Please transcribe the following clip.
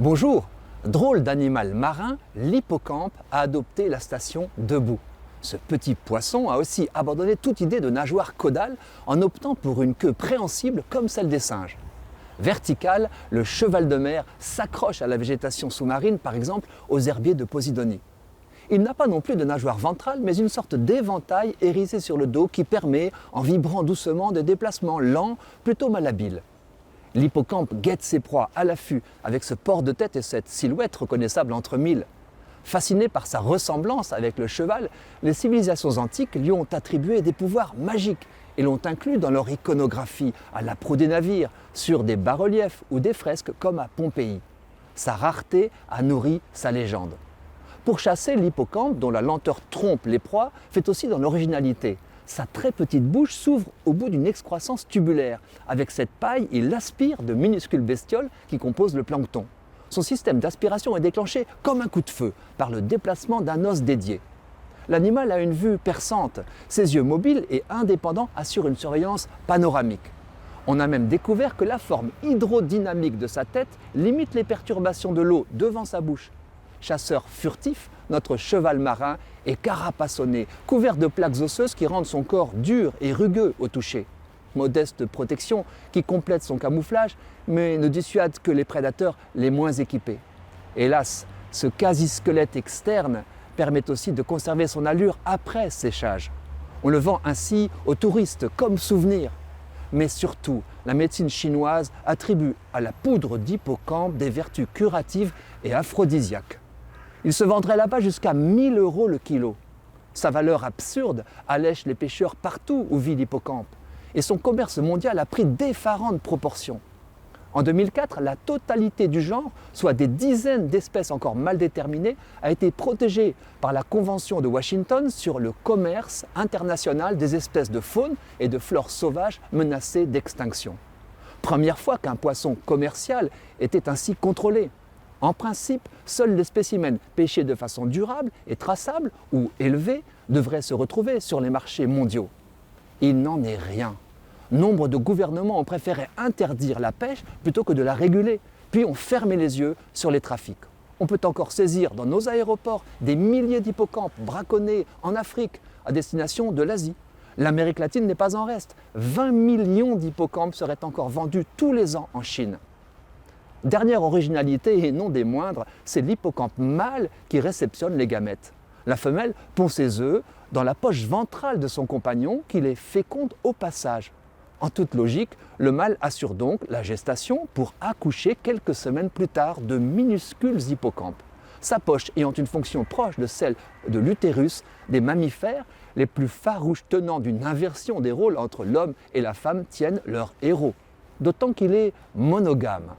Bonjour, drôle d'animal marin, l'hippocampe a adopté la station debout. Ce petit poisson a aussi abandonné toute idée de nageoire caudale en optant pour une queue préhensible comme celle des singes. Vertical, le cheval de mer s'accroche à la végétation sous-marine, par exemple aux herbiers de Posidonie. Il n'a pas non plus de nageoire ventrale, mais une sorte d'éventail hérissé sur le dos qui permet, en vibrant doucement, des déplacements lents, plutôt malhabiles. L'hippocampe guette ses proies à l'affût avec ce port de tête et cette silhouette reconnaissable entre mille. Fasciné par sa ressemblance avec le cheval, les civilisations antiques lui ont attribué des pouvoirs magiques et l'ont inclus dans leur iconographie, à la proue des navires, sur des bas-reliefs ou des fresques comme à Pompéi. Sa rareté a nourri sa légende. Pour chasser, l'hippocampe, dont la lenteur trompe les proies, fait aussi dans l'originalité. Sa très petite bouche s'ouvre au bout d'une excroissance tubulaire. Avec cette paille, il aspire de minuscules bestioles qui composent le plancton. Son système d'aspiration est déclenché comme un coup de feu par le déplacement d'un os dédié. L'animal a une vue perçante. Ses yeux mobiles et indépendants assurent une surveillance panoramique. On a même découvert que la forme hydrodynamique de sa tête limite les perturbations de l'eau devant sa bouche. Chasseur furtif, notre cheval marin est carapassonné, couvert de plaques osseuses qui rendent son corps dur et rugueux au toucher. Modeste protection qui complète son camouflage, mais ne dissuade que les prédateurs les moins équipés. Hélas, ce quasi-squelette externe permet aussi de conserver son allure après séchage. On le vend ainsi aux touristes comme souvenir. Mais surtout, la médecine chinoise attribue à la poudre d'hippocampe des vertus curatives et aphrodisiaques. Il se vendrait là-bas jusqu'à 1 000 € le kilo. Sa valeur absurde allège les pêcheurs partout où vit l'hippocampe. Et son commerce mondial a pris d'effarantes proportions. En 2004, la totalité du genre, soit des dizaines d'espèces encore mal déterminées, a été protégée par la Convention de Washington sur le commerce international des espèces de faune et de flore sauvages menacées d'extinction. Première fois qu'un poisson commercial était ainsi contrôlé. En principe, seuls les spécimens pêchés de façon durable et traçable ou élevés devraient se retrouver sur les marchés mondiaux. Il n'en est rien. Nombre de gouvernements ont préféré interdire la pêche plutôt que de la réguler, puis ont fermé les yeux sur les trafics. On peut encore saisir dans nos aéroports des milliers d'hippocampes braconnés en Afrique à destination de l'Asie. L'Amérique latine n'est pas en reste. 20 millions d'hippocampes seraient encore vendus tous les ans en Chine. Dernière originalité et non des moindres, c'est l'hippocampe mâle qui réceptionne les gamètes. La femelle pond ses œufs dans la poche ventrale de son compagnon qui les féconde au passage. En toute logique, le mâle assure donc la gestation pour accoucher quelques semaines plus tard de minuscules hippocampes. Sa poche ayant une fonction proche de celle de l'utérus des mammifères, les plus farouches tenants d'une inversion des rôles entre l'homme et la femme tiennent leur héros. D'autant qu'il est monogame.